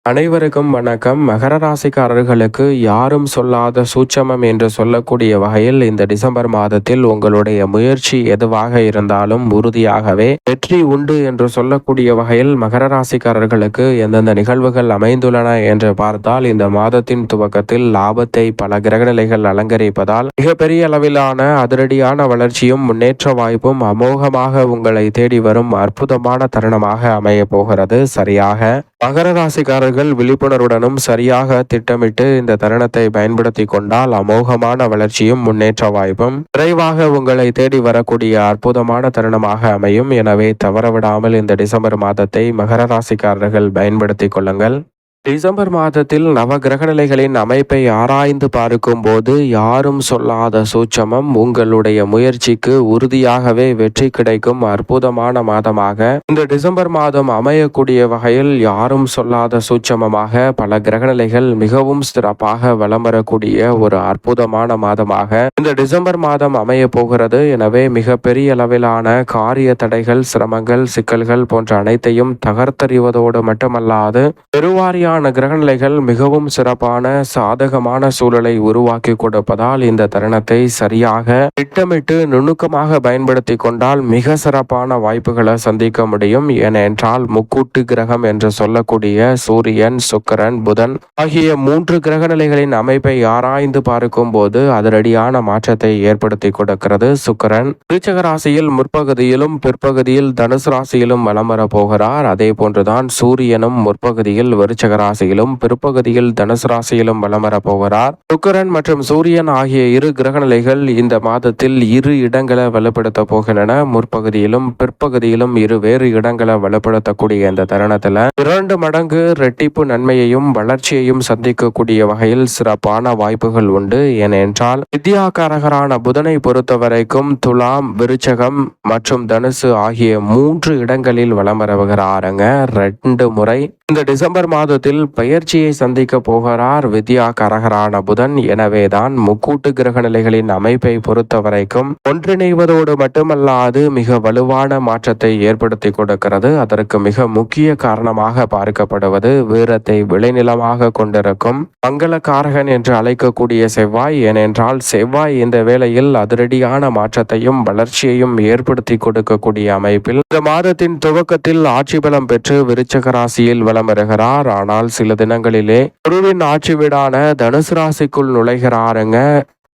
அனைவருக்கும் வணக்கம். மகர ராசிக்காரர்களுக்கு யாரும் சொல்லாத சூட்சமம் என்று சொல்லக்கூடிய வகையில் இந்த டிசம்பர் மாதத்தில் உங்களுடைய முயற்சி எதுவாக இருந்தாலும் உறுதியாகவே வெற்றி உண்டு என்று சொல்லக்கூடிய வகையில் மகர ராசிக்காரர்களுக்கு எந்தெந்த நிகழ்வுகள் அமைந்துள்ளன என்று பார்த்தால், இந்த மாதத்தின் துவக்கத்தில் லாபத்தை பல கிரகநிலைகள் அலங்கரிப்பதால் மிகப்பெரிய அளவிலான அதிரடியான வளர்ச்சியும் முன்னேற்ற வாய்ப்பும் அமோகமாக உங்களை தேடி வரும் அற்புதமான தருணமாக அமைய போகிறது. சரியாக மகர ராசிக்காரர்கள் விழிப்புணர்வுடனும் சரியாக திட்டமிட்டு இந்த தருணத்தை பயன்படுத்தி கொண்டால் அமோகமான வளர்ச்சியும் முன்னேற்ற வாய்ப்பும் விரைவாக உங்களை தேடி வரக்கூடிய அற்புதமான தருணமாக அமையும். எனவே தவறவிடாமல் இந்த டிசம்பர் மாதத்தை மகர ராசிக்காரர்கள் பயன்படுத்தி கொள்ளுங்கள். டிசம்பர் மாதத்தில் நவ கிரகநிலைகளின் அமைப்பை ஆராய்ந்து பார்க்கும் போது யாரும் சொல்லாத சூட்சமம் உங்களுடைய முயற்சிக்கு உறுதியாகவே வெற்றி கிடைக்கும் அற்புதமான மாதமாக இந்த டிசம்பர் மாதம் அமையக்கூடிய வகையில் யாரும் சொல்லாத சூட்சமமாக பல கிரகநிலைகள் மிகவும் சிறப்பாக வலம் வரக்கூடிய ஒரு அற்புதமான மாதமாக இந்த டிசம்பர் மாதம் அமைய போகிறது. எனவே மிகப்பெரிய அளவிலான காரிய தடைகள், சிரமங்கள், சிக்கல்கள் போன்ற அனைத்தையும் தகர்த்தறிவதோடு மட்டுமல்லாது பெருவாரியான கிரகநிலைகள் மிகவும் சிறப்பான சாதகமான சூழலை உருவாக்கி கொடுப்பதால் இந்த தருணத்தை சரியாக திட்டமிட்டு நுணுக்கமாக பயன்படுத்தி கொண்டால் மிக சிறப்பான வாய்ப்புகளை சந்திக்க முடியும். ஏனென்றால் முக்கூட்டு கிரகம் என்று சொல்லக்கூடிய சூரியன், சுக்கிரன், புதன் ஆகிய 3 கிரகநிலைகளின் அமைப்பை ஆராய்ந்து பார்க்கும் போது அதிரடியான மாற்றத்தை ஏற்படுத்தி கொடுக்கிறது. சுக்கிரன் விருச்சிக ராசியில் முற்பகுதியிலும் பிற்பகுதியில் தனுசு ராசியிலும் வலம் வர போகிறார். அதே போன்றுதான் சூரியனும் முற்பகுதியில் விருச்சிக ராசியிலும் பிற்பகுதியில் தனுசு ராசியிலும் வலம் வர போகிறார். சுக்கிரன் மற்றும் சூரியன் ஆகிய 2 கிரகநிலைகள் இந்த மாதத்தில் 2 இடங்களை வலுப்படுத்த போகின்றன. முற்பகுதியிலும் பிற்பகுதியிலும் 2 வேறு இடங்களை வலுப்படுத்தக்கூடிய இந்த தருணத்துல 2 மடங்கு ரெட்டிப்பு நன்மையையும் வளர்ச்சியையும் சந்திக்கக்கூடிய வகையில் சிறப்பான வாய்ப்புகள் உண்டு. ஏனென்றால் வித்யாகாரகரான புதனை பொறுத்தவரைக்கும் துலாம், விருச்சகம் மற்றும் தனுசு ஆகிய 3 இடங்களில் வலம் வருகிறாருங்க. 2 முறை இந்த டிசம்பர் மாதத்தில் பயிற்சியை சந்திக்க போகிறார் வித்யாகாரகரான புதன். எனவேதான் முக்கூட்டு கிரக நிலைகளின் அமைப்பை பொறுத்தவரைக்கும் ஒன்றிணைவதோடு மட்டுமல்லாது மிக வலுவான மாற்றத்தை ஏற்படுத்தி கொடுக்கிறது. அதற்கு மிக முக்கிய காரணமாக பார்க்கப்படுவது வீரத்தை விளைநிலமாக கொண்டிருக்கும் மங்களகாரகன் என்று அழைக்கக்கூடிய செவ்வாய். ஏனென்றால் செவ்வாய் இந்த வேளையில் அதிரடியான மாற்றத்தையும் வளர்ச்சியையும் ஏற்படுத்தி கொடுக்கக்கூடிய அமைப்பில் இந்த மாதத்தின் துவக்கத்தில் ஆட்சி பலம் பெற்று விருச்சிக ராசியில் வலம் வருகிறார். ஆனால் சில தினங்களிலே குருவின் ஆட்சி வீடான தனுசு ராசிக்குள் நுழைகிறாருங்க.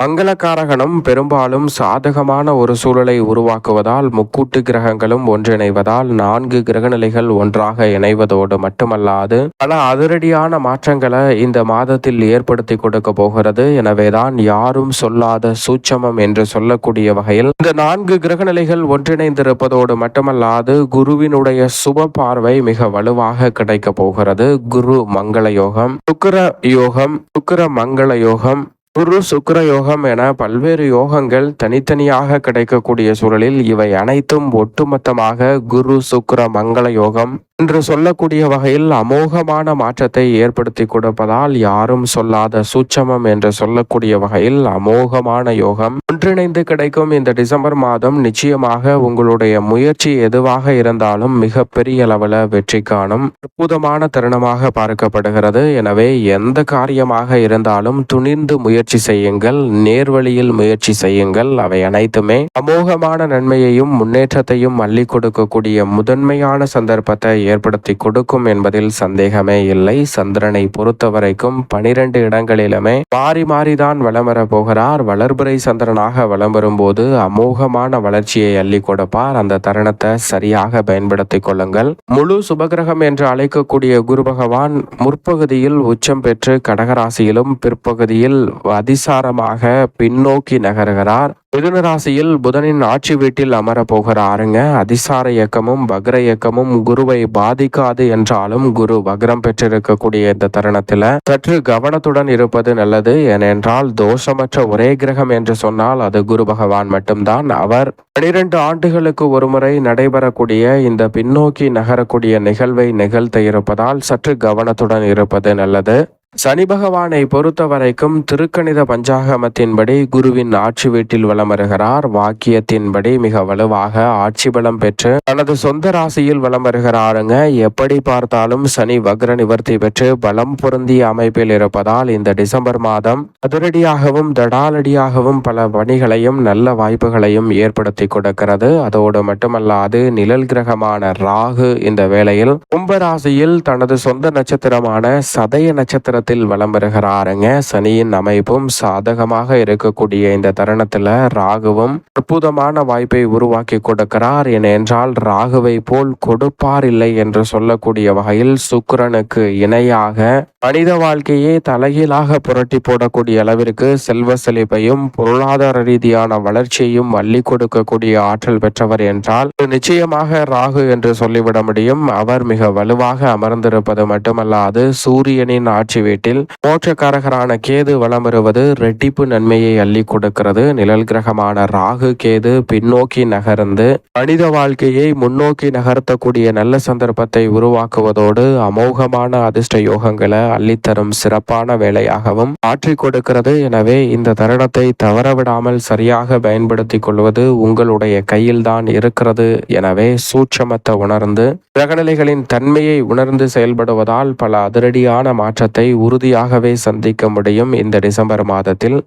மங்களகாரகனும் பெரும்பாலும் சாதகமான ஒரு சூழலை உருவாக்குவதால் முக்கூட்டு கிரகங்களும் ஒன்றிணைவதால் 4 கிரகநிலைகள் ஒன்றாக இணைவதோடு மட்டுமல்லாது பல அதிரடியான மாற்றங்களை இந்த மாதத்தில் ஏற்படுத்தி கொடுக்க போகிறது. எனவேதான் யாரும் சொல்லாத சூட்சமம் என்று சொல்லக்கூடிய வகையில் இந்த 4 கிரகநிலைகள் ஒன்றிணைந்திருப்பதோடு மட்டுமல்லாது குருவினுடைய சுப பார்வை மிக வலுவாக கிடைக்க போகிறது. குரு மங்கள யோகம், சுக்கிர யோகம், சுக்கிர மங்கள யோகம், குரு சுக்கிர யோகம் என பல்வேறு யோகங்கள் தனித்தனியாக கிடைக்கக்கூடிய சூழலில் இவை அனைத்தும் ஒட்டுமொத்தமாக குரு சுக்கிர மங்கள யோகம் என்று சொல்லக்கூடிய வகையில் அமோகமான மாற்றத்தை ஏற்படுத்தி கொடுப்பதால் யாரும் சொல்லாத சூட்சமம் என்று சொல்லக்கூடிய வகையில் அமோகமான யோகம் ஒன்றிணைந்து கிடைக்கும். இந்த டிசம்பர் மாதம் நிச்சயமாக உங்களுடைய முயற்சி எதுவாக இருந்தாலும் மிக பெரிய அளவில் வெற்றி காணும் அற்புதமான தருணமாக பார்க்கப்படுகிறது. எனவே எந்த காரியமாக இருந்தாலும் துணிந்து முயற்சி செய்யுங்கள், நேர்வழியில் முயற்சி செய்யுங்கள். அவை அனைத்துமே அமோகமான நன்மையையும் முன்னேற்றத்தையும் அள்ளி கொடுக்கக்கூடிய முதன்மையான சந்தர்ப்பத்தை ஏற்படுத்தி கொடுக்கும் என்பதில் சந்தேகமே இல்லை. சந்திரனை பொறுத்தவரைக்கும் 12 இடங்களிலுமே மாறி மாறிதான் வலம் வர போகிறார். வளர்பிறை சந்திரனாக வலம் வரும்போது அமோகமான வளர்ச்சியை அள்ளி கொடுப்பார். அந்த தருணத்தை சரியாக பயன்படுத்திக் கொள்ளுங்கள். முழு சுபகிரகம் என்று அழைக்கக்கூடிய குரு பகவான் முற்பகுதியில் உச்சம் பெற்று கடகராசியிலும் பிற்பகுதியில் அதிசாரமாக பின்னோக்கி நகர்கிறார். மிதுன ராசியில் புதனின் ஆட்சி வீட்டில் அமர போகிறாருங்க. அதிசார இயக்கமும் வக்ர இயக்கமும் குருவை பாதிக்காது என்றாலும் குரு வக்ரம் பெற்றிருக்கக்கூடிய இந்த தருணத்தில் சற்று கவனத்துடன் இருப்பது நல்லது. ஏனென்றால் தோஷமற்ற ஒரே கிரகம் என்று சொன்னால் அது குரு பகவான் மட்டும்தான். அவர் 12 ஆண்டுகளுக்கு ஒருமுறை நடைபெறக்கூடிய இந்த பின்னோக்கி நகரக்கூடிய நிகழ்வை நிகழ்த்த இருப்பதால் சற்று கவனத்துடன் இருப்பது நல்லது. சனி பகவானை பொறுத்த வரைக்கும் திருக்கணித பஞ்சாகமத்தின்படி குருவின் ஆட்சி வீட்டில் வலம் வருகிறார். வாக்கியத்தின்படி மிக வலுவாக ஆட்சி பலம் பெற்று தனது சொந்த ராசியில் வலம் வருகிறாருங்க. எப்படி பார்த்தாலும் சனி வக்ர நிவர்த்தி பெற்று பலம் பொருந்திய அமைப்பில் இருப்பதால் இந்த டிசம்பர் மாதம் அதிரடியாகவும் தடாலடியாகவும் பல பணிகளையும் நல்ல வாய்ப்புகளையும் ஏற்படுத்தி கொடுக்கிறது. அதோடு மட்டுமல்லாது நிழல் கிரகமான ராகு இந்த வேளையில் கும்பராசியில் தனது சொந்த நட்சத்திரமான சதய நட்சத்திர வலம் வருகிறாருங்க. சனியின் அமைப்பும் சாதகமாக இருக்கக்கூடிய இந்த தருணத்துல ராகுவும் அற்புதமான வாய்ப்பை உருவாக்கி கொடுக்கிறார். ஏனென்றால் ராகுவை போல் கொடுப்பார் இல்லை என்று சொல்லக்கூடிய வகையில் சுக்கிரனுக்கு இணையாக மனித வாழ்க்கையை தலைகீழாக புரட்டி போடக்கூடிய அளவிற்கு செல்வ செழிப்பையும் பொருளாதார ரீதியான வளர்ச்சியையும் அள்ளி கொடுக்கக்கூடிய ஆற்றல் பெற்றவர் என்றால் நிச்சயமாக ராகு என்று சொல்லிவிட முடியும். அவர் மிக வலுவாக அமர்ந்திருப்பது மட்டுமல்லாது சூரியனின் ஆட்சி வீட்டில் மோட்சக்காரகரான கேது வலம் வருவது ரெட்டிப்பு நன்மையை அள்ளி கொடுக்கிறது. நிழல் கிரகமான ராகு கேது பின்னோக்கி நகர்ந்து மனித வாழ்க்கையை முன்னோக்கி நகர்த்தக்கூடிய நல்ல சந்தர்ப்பத்தை உருவாக்குவதோடு அமோகமான அதிர்ஷ்ட யோகங்களை அள்ளித்தரும் சிறப்பான வேலையாகவும் ஆற்றி கொடுக்கிறது. எனவே இந்த தருணத்தை தவறவிடாமல் சரியாக பயன்படுத்திக் கொள்வது உங்களுடைய கையில்தான் இருக்கிறது. எனவே சூட்சமத்தை உணர்ந்து கிரகநிலைகளின் தன்மையை உணர்ந்து செயல்படுவதால் பல அதிரடியான மாற்றத்தை உறுதியாகவே சந்திக்க முடியும். இந்த டிசம்பர் மாதத்தில்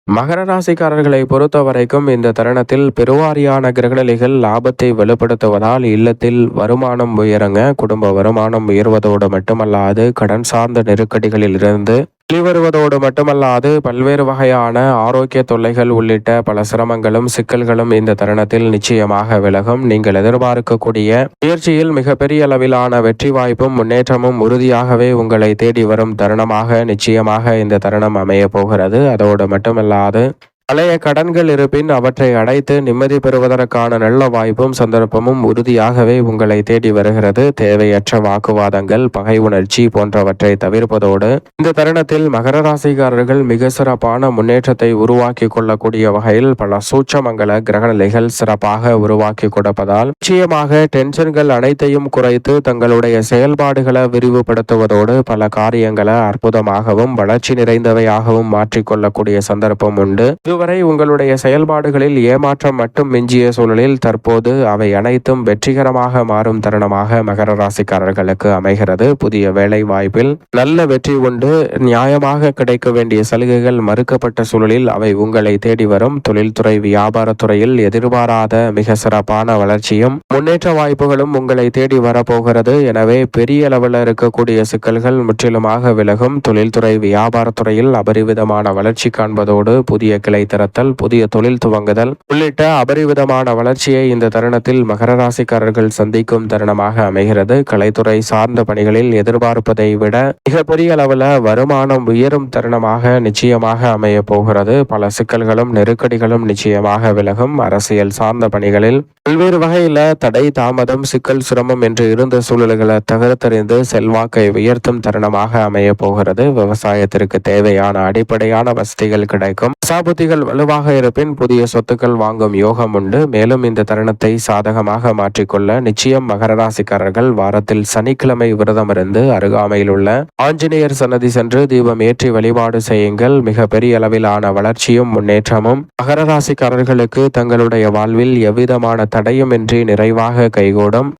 மகர ராசிக்காரர்களை பொறுத்த வரைக்கும் இந்த தருணத்தில் பெருவாரியான கிரகநிலைகள் லாபத்தை வலுப்படுத்துவதால் இல்லத்தில் வருமானம் உயருங்க. குடும்ப வருமானம் உயர்வதோடு மட்டுமல்லாது கடன் சார்ந்த நெருக்கடிகளில் இருந்து வெளிவருவதோடு மட்டுமல்லாது பல்வேறு வகையான ஆரோக்கிய தொல்லைகள் உள்ளிட்ட பல சிரமங்களும் சிக்கல்களும் இந்த தருணத்தில் நிச்சயமாக விலகும். நீங்கள் எதிர்பார்க்கக்கூடிய முயற்சியில் மிகப்பெரிய அளவிலான வெற்றி வாய்ப்பும் முன்னேற்றமும் உறுதியாகவே உங்களை தேடி வரும் தருணமாக நிச்சயமாக இந்த தருணம் அமைய போகிறது. அதோடு மட்டுமல்லாது பழைய கடன்கள் இருப்பின் அவற்றை அடைத்து நிம்மதி பெறுவதற்கான நல்ல வாய்ப்பும் சந்தர்ப்பமும் உறுதியாகவே உங்களை தேடி வருகிறது. தேவையற்ற வாக்குவாதங்கள் பகை உணர்ச்சி போன்றவற்றை தவிர்ப்பதோடு இந்த தருணத்தில் மகர ராசிக்காரர்கள் மிக சிறப்பான முன்னேற்றத்தை உருவாக்கி கொள்ளக்கூடிய வகையில் பல சூட்சமங்கல கிரகநிலைகள் சிறப்பாக உருவாக்கி கொடுப்பதால் நிச்சயமாக டென்ஷன்கள் அனைத்தையும் குறைத்து தங்களுடைய செயல்பாடுகளை விரிவுபடுத்துவதோடு பல காரியங்களை அற்புதமாகவும் வளர்ச்சி நிறைந்தவையாகவும் மாற்றிக்கொள்ளக்கூடிய சந்தர்ப்பம் உண்டு. இதுவரை உங்களுடைய செயல்பாடுகளில் ஏமாற்றம் மட்டும் மிஞ்சிய சூழலில் தற்போது அவை அனைத்தும் வெற்றிகரமாக மாறும் தருணமாக மகர ராசிக்காரர்களுக்கு அமைகிறது. புதிய வேலை வாய்ப்பில் நல்ல வெற்றி உண்டு. நியாயமாக கிடைக்க வேண்டிய சலுகைகள் மறுக்கப்பட்ட சூழலில் அவை உங்களை தேடி வரும். தொழில்துறை வியாபாரத்துறையில் எதிர்பாராத மிக சிறப்பான வளர்ச்சியும் முன்னேற்ற வாய்ப்புகளும் உங்களை தேடி வரப்போகிறது. எனவே பெரிய அளவில் இருக்கக்கூடிய சிக்கல்கள் முற்றிலுமாக விலகும். தொழில்துறை வியாபாரத்துறையில் அபரிவிதமான வளர்ச்சி காண்பதோடு புதிய கிளை திறத்தல் புதிய தொழில் துவங்குதல் உள்ளிட்ட அபரிவிதமான வளர்ச்சியை இந்த தருணத்தில் மகர ராசிக்காரர்கள் சந்திக்கும் தருணமாக அமைகிறது. கலைத்துறை சார்ந்த பணிகளில் எதிர்பார்ப்பதை விட மிகப்பெரிய அளவில் வருமானம் உயரும் தருணமாக நிச்சயமாக அமைய போகிறது. பல சிக்கல்களும் நெருக்கடிகளும் நிச்சயமாக விலகும். அரசியல் சார்ந்த பணிகளில் பல்வேறு வகையில தடை தாமதம் சிக்கல் சிரமம் என்று இருந்த சூழல்களை தகர்த்தறிந்து செல்வாக்கை உயர்த்தும் தருணமாக அமைய போகிறது. விவசாயத்திற்கு தேவையான அடிப்படையான வசதிகள் கிடைக்கும். சாபத்திகள் வலுவாக இருப்பின் புதிய சொத்துக்கள் வாங்கும் யோகம் உண்டு. மேலும் இந்த தருணத்தை சாதகமாக மாற்றிக்கொள்ள நிச்சயம் மகர ராசிக்காரர்கள் வாரத்தில் சனிக்கிழமை விரதம் இருந்து அருகாமையில் உள்ள ஆஞ்சநேயர் சன்னதி சென்று தீபம் ஏற்றி வழிபாடு செய்யுங்கள். மிக பெரிய அளவிலான வளர்ச்சியும் முன்னேற்றமும் மகர ராசிக்காரர்களுக்கு தங்களுடைய வாழ்வில் எவ்விதமான தடையுமின்றி நிறைவாக கைகூடும்.